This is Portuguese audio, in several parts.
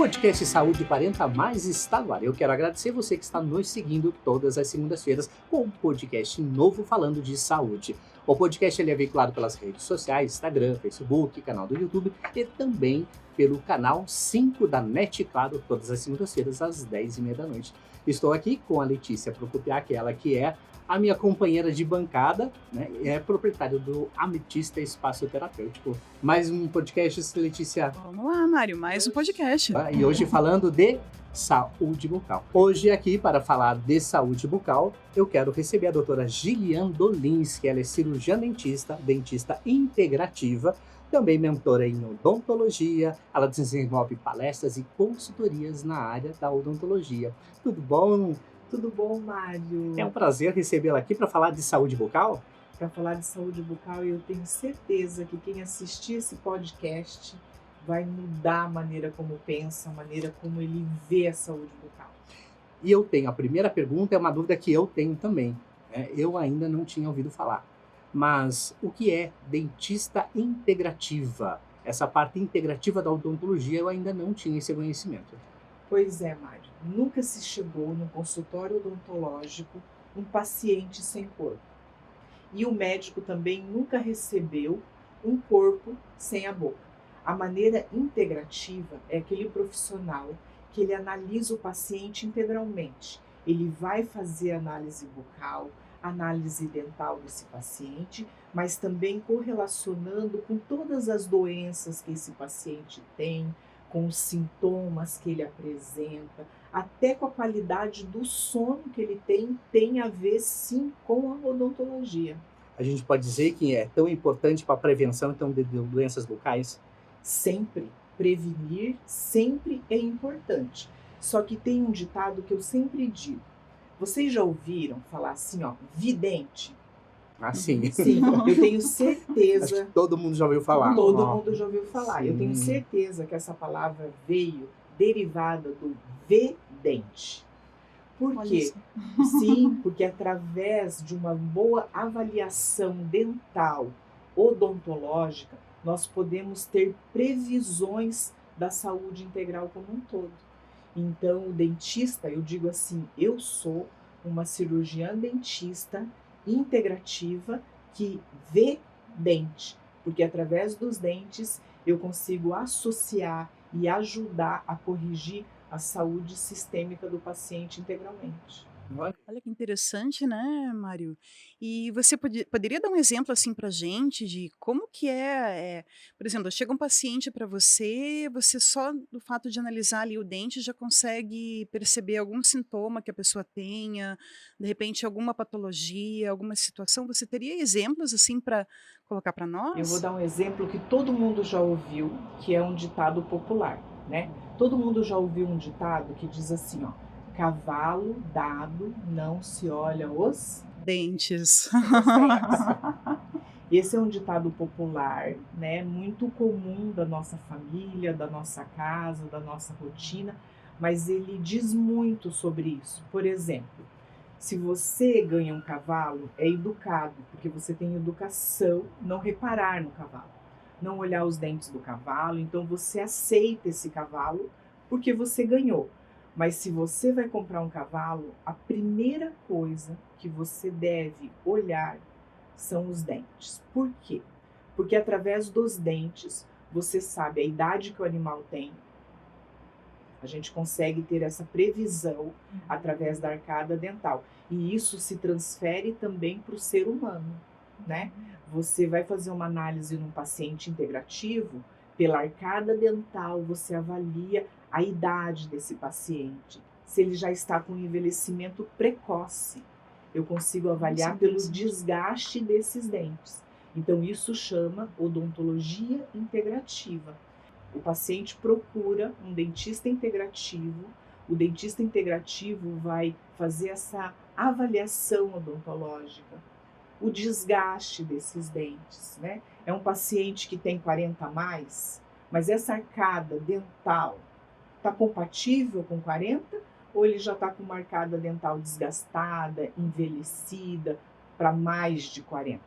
podcast Saúde 40 Mais está no ar. Eu quero agradecer você que está nos seguindo todas as segundas-feiras com um podcast novo falando de saúde. O podcast ele é veiculado pelas redes sociais, Instagram, Facebook, canal do YouTube e também pelo canal 5 da NET Claro, todas as segundas-feiras às 10h30 da noite. Estou aqui com a Letícia Procopiac, ela que é a minha companheira de bancada, né? É proprietária do Ametista Espaço Terapêutico. Mais um podcast, Letícia. Vamos lá, Mário, mais um podcast. E hoje falando de saúde bucal. Hoje aqui, para falar de saúde bucal, eu quero receber a doutora Gilian Dolins, que ela é cirurgiã dentista integrativa, também mentora em odontologia. Ela desenvolve palestras e consultorias na área da odontologia. Tudo bom? Tudo bom, Mário? É um prazer recebê-la aqui para falar de saúde bucal. Para falar de saúde bucal, eu tenho certeza que quem assistir esse podcast vai mudar a maneira como pensa, a maneira como ele vê a saúde bucal. E eu tenho, a primeira pergunta é uma dúvida que eu tenho também, né? Eu ainda não tinha ouvido falar. Mas o que é dentista integrativa? Essa parte integrativa da odontologia eu ainda não tinha esse conhecimento. Pois é, Mário. Nunca se chegou no consultório odontológico um paciente sem corpo. E o médico também nunca recebeu um corpo sem a boca. A maneira integrativa é aquele profissional que ele analisa o paciente integralmente. Ele vai fazer análise bucal, análise dental desse paciente, mas também correlacionando com todas as doenças que esse paciente tem, com os sintomas que ele apresenta, até com a qualidade do sono que ele tem a ver sim com a odontologia. A gente pode dizer que é tão importante para a prevenção então, de doenças bucais? Sempre. Prevenir sempre é importante. Só que tem um ditado que eu sempre digo. Vocês já ouviram falar assim, ó, vidente? Ah, sim. Sim, eu tenho certeza. Acho que todo mundo já ouviu falar. Todo mundo já ouviu falar. Sim. Eu tenho certeza que essa palavra veio derivada do vedente. Por quê? Sim, porque através de uma boa avaliação dental, odontológica, nós podemos ter previsões da saúde integral como um todo. Então, o dentista, eu digo assim, eu sou uma cirurgiã dentista integrativa que vê dente, porque através dos dentes eu consigo associar e ajudar a corrigir a saúde sistêmica do paciente integralmente. Olha que interessante, né, Mário? E você poderia dar um exemplo assim pra gente de como que por exemplo, chega um paciente para você só do fato de analisar ali o dente já consegue perceber algum sintoma que a pessoa tenha, de repente alguma patologia, alguma situação. Você teria exemplos assim para colocar para nós? Eu vou dar um exemplo que todo mundo já ouviu, que é um ditado popular, né? Todo mundo já ouviu um ditado que diz assim, ó: cavalo dado não se olha os dentes. Esse é um ditado popular, né? Muito comum da nossa família, da nossa casa, da nossa rotina, mas ele diz muito sobre isso. Por exemplo, se você ganha um cavalo, é educado, porque você tem educação, não reparar no cavalo, não olhar os dentes do cavalo, então você aceita esse cavalo porque você ganhou. Mas se você vai comprar um cavalo, a primeira coisa que você deve olhar são os dentes. Por quê? Porque através dos dentes você sabe a idade que o animal tem. A gente consegue ter essa previsão através da arcada dental. E isso se transfere também para o ser humano, né? Você vai fazer uma análise num paciente integrativo, pela arcada dental você avalia a idade desse paciente, se ele já está com envelhecimento precoce. Eu consigo avaliar pelo desgaste desses dentes. Então isso chama odontologia integrativa. O paciente procura um dentista integrativo, o dentista integrativo vai fazer essa avaliação odontológica, o desgaste desses dentes, né? É um paciente que tem 40 a mais, mas essa arcada dental está compatível com 40 ou ele já está com uma arcada dental desgastada, envelhecida para mais de 40,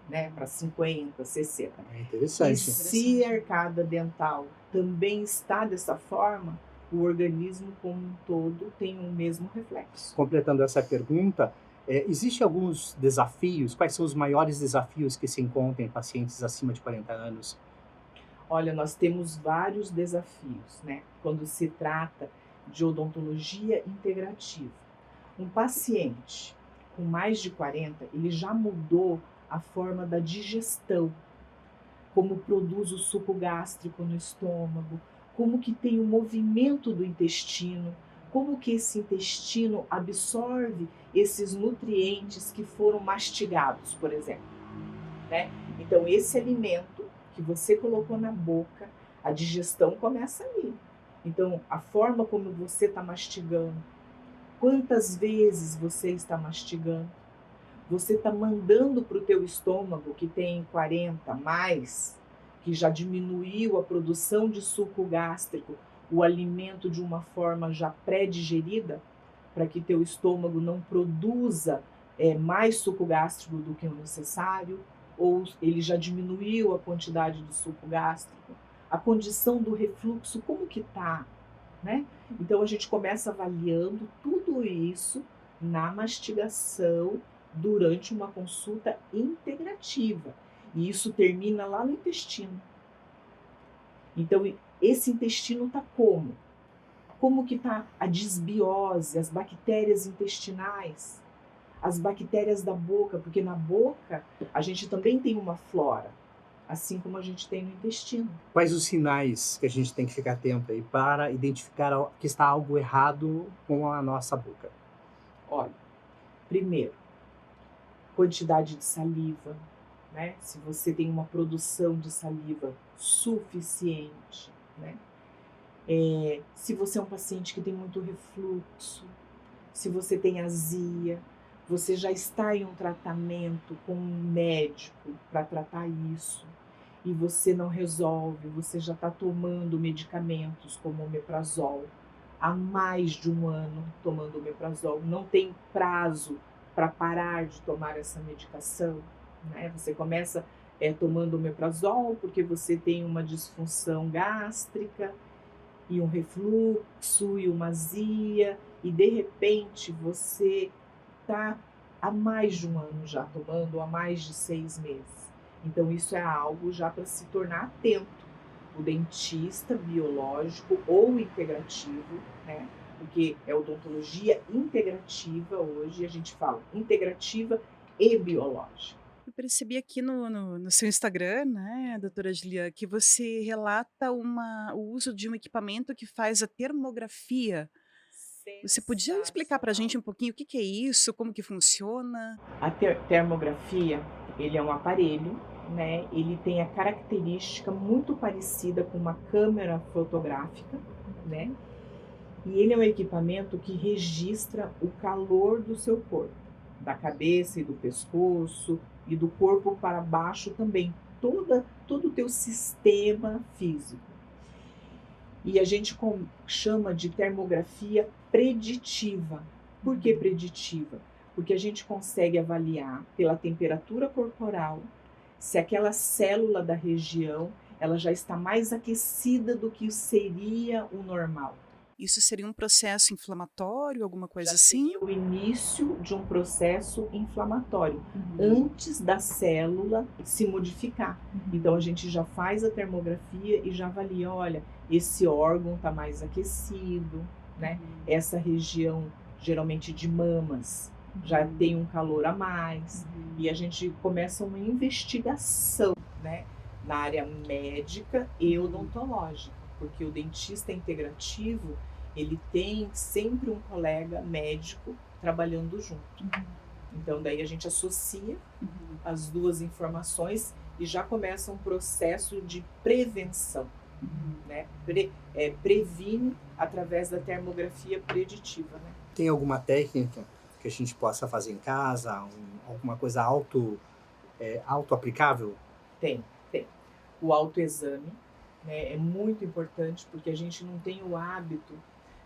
né? Para 50, 60. É interessante. E se a arcada dental também está dessa forma, o organismo como um todo tem o mesmo reflexo. Completando essa pergunta, existem alguns desafios? Quais são os maiores desafios que se encontram em pacientes acima de 40 anos? Olha, nós temos vários desafios, né? Quando se trata de odontologia integrativa. Um paciente com mais de 40, ele já mudou a forma da digestão, como produz o suco gástrico no estômago, como que tem o movimento do intestino, como que esse intestino absorve esses nutrientes que foram mastigados, por exemplo, né? Então, esse alimento que você colocou na boca, a digestão começa ali. Então, a forma como você está mastigando, quantas vezes você está mastigando, você está mandando para o teu estômago, que tem 40 mais, que já diminuiu a produção de suco gástrico, o alimento de uma forma já pré-digerida, para que teu estômago não produza mais suco gástrico do que o necessário, ou ele já diminuiu a quantidade de suco gástrico, a condição do refluxo, como que está, né? Então a gente começa avaliando tudo isso na mastigação durante uma consulta integrativa. E isso termina lá no intestino. Então esse intestino está como? Como que está a disbiose, as bactérias intestinais, as bactérias da boca, porque na boca a gente também tem uma flora, assim como a gente tem no intestino. Quais os sinais que a gente tem que ficar atento aí para identificar que está algo errado com a nossa boca? Olha, primeiro, quantidade de saliva, né? Se você tem uma produção de saliva suficiente, né? Se você é um paciente que tem muito refluxo, se você tem azia, você já está em um tratamento com um médico para tratar isso e você não resolve, você já está tomando medicamentos como o omeprazol há mais de um ano tomando omeprazol, não tem prazo para parar de tomar essa medicação, né? Você começa tomando omeprazol porque você tem uma disfunção gástrica e um refluxo e uma azia, e de repente você está há mais de um ano já tomando, há mais de 6 meses. Então isso é algo já para se tornar atento. O dentista biológico ou integrativo, né? Porque é odontologia integrativa hoje, a gente fala integrativa e biológica. Eu percebi aqui no seu Instagram, né, doutora Julia, que você relata o uso de um equipamento que faz a termografia. Você podia explicar para a Sensacional. gente um pouquinho o que que é isso, como que funciona? A termografia, ele é um aparelho, né? Ele tem a característica muito parecida com uma câmera fotográfica, né? E ele é um equipamento que registra o calor do seu corpo, da cabeça e do pescoço e do corpo para baixo também, todo o teu sistema físico. E a gente chama de termografia preditiva. Por que preditiva? Porque a gente consegue avaliar pela temperatura corporal se aquela célula da região ela já está mais aquecida do que seria o normal. Isso seria um processo inflamatório, alguma coisa Já assim? seria o início de um processo inflamatório, Uhum. antes da célula se modificar. Então a gente já faz a termografia e já avalia, olha, esse órgão está mais aquecido, né? Essa região, geralmente de mamas, já tem um calor a mais. E a gente começa uma investigação, né? Na área médica e odontológica, porque o dentista integrativo, ele tem sempre um colega médico trabalhando junto. Então daí a gente associa as duas informações e já começa um processo de prevenção, né? Previne através da termografia preditiva, né? Tem alguma técnica que a gente possa fazer em casa, alguma coisa auto-aplicável? Tem. O autoexame, né, é muito importante porque a gente não tem o hábito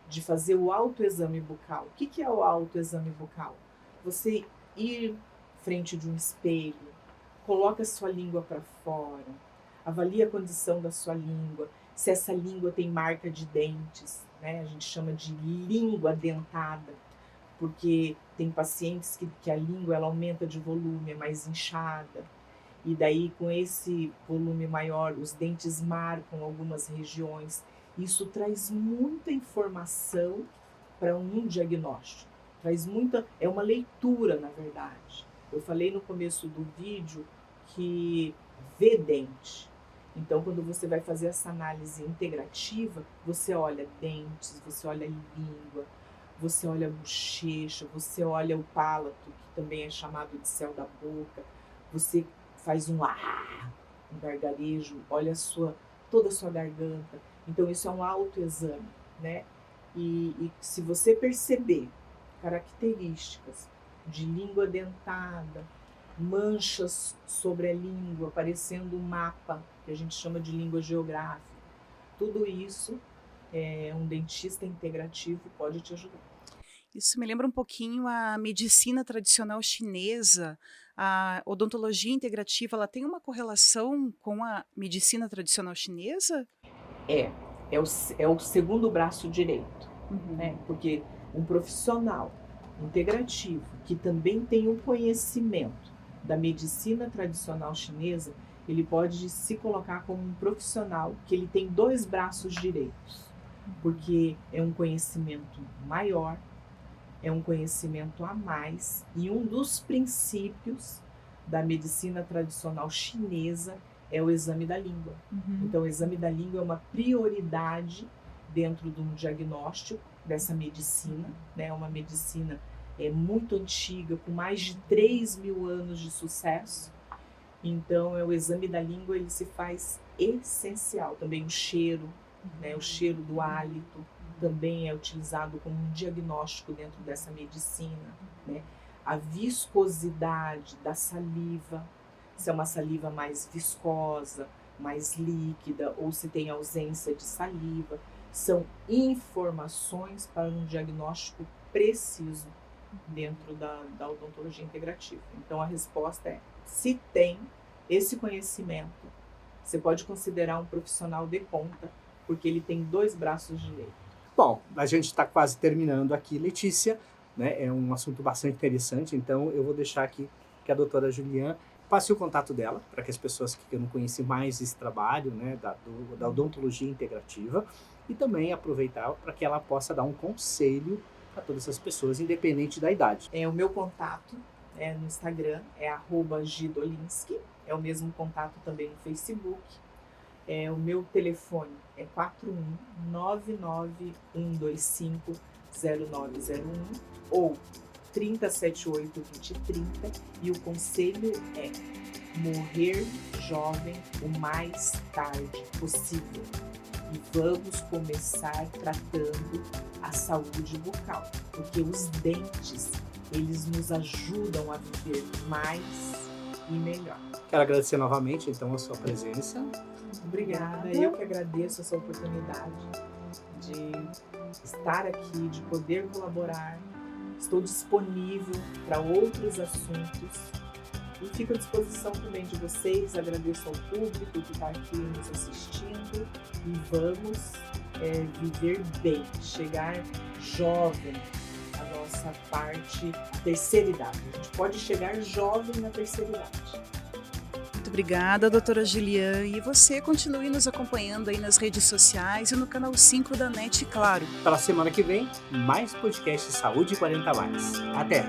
de fazer o autoexame bucal. O que é o autoexame bucal? Você ir frente de um espelho, coloca a sua língua para fora, avalia a condição da sua língua, se essa língua tem marca de dentes, né? A gente chama de língua dentada, porque tem pacientes que a língua ela aumenta de volume, é mais inchada. E daí, com esse volume maior, os dentes marcam algumas regiões. Isso traz muita informação para um diagnóstico. É uma leitura, na verdade. Eu falei no começo do vídeo que vê dente. Então, quando você vai fazer essa análise integrativa, você olha dentes, você olha língua, você olha a bochecha, você olha o palato, que também é chamado de céu da boca, você faz um gargarejo, olha toda a sua garganta. Então, isso é um autoexame, né? E se você perceber características de língua dentada, manchas sobre a língua, parecendo um mapa, que a gente chama de língua geográfica, tudo isso, um dentista integrativo pode te ajudar. Isso me lembra um pouquinho a medicina tradicional chinesa. A odontologia integrativa, ela tem uma correlação com a medicina tradicional chinesa? É o segundo braço direito, né? Porque um profissional integrativo que também tem um conhecimento da medicina tradicional chinesa, ele pode se colocar como um profissional que ele tem dois braços direitos, porque é um conhecimento maior, é um conhecimento a mais, e um dos princípios da medicina tradicional chinesa é o exame da língua. Então, o exame da língua é uma prioridade dentro de um diagnóstico dessa medicina, né? Uma medicina muito antiga, com mais de 3.000 anos de sucesso. Então, o exame da língua ele se faz essencial. Também o cheiro, né? O cheiro do hálito também é utilizado como um diagnóstico dentro dessa medicina, né? A viscosidade da saliva, se é uma saliva mais viscosa, mais líquida, ou se tem ausência de saliva, são informações para um diagnóstico preciso dentro da odontologia integrativa. Então, a resposta é: se tem esse conhecimento, você pode considerar um profissional de ponta, porque ele tem dois braços direitos. Bom, a gente está quase terminando aqui, Letícia, né? É um assunto bastante interessante, então eu vou deixar aqui que a doutora Julian passe o contato dela, para que as pessoas que não conhecem mais esse trabalho, né, da odontologia integrativa, e também aproveitar para que ela possa dar um conselho para todas essas pessoas, independente da idade. O meu contato no Instagram é @gidolinski, é o mesmo contato também no Facebook. O meu telefone é 41991250901 ou 3078-2030, e o conselho é morrer jovem o mais tarde possível. E vamos começar tratando a saúde bucal, porque os dentes, eles nos ajudam a viver mais e melhor. Quero agradecer novamente, então, a sua presença. Obrigada, eu que agradeço essa oportunidade de estar aqui, de poder colaborar. Estou disponível para outros assuntos e fico à disposição também de vocês. Agradeço ao público que está aqui nos assistindo e vamos viver bem, chegar jovem à nossa parte, a terceira idade. A gente pode chegar jovem na terceira idade. Muito obrigada, doutora Julian. E você continue nos acompanhando aí nas redes sociais e no canal 5 da NET, claro. Para a semana que vem, mais podcast Saúde 40+. Até!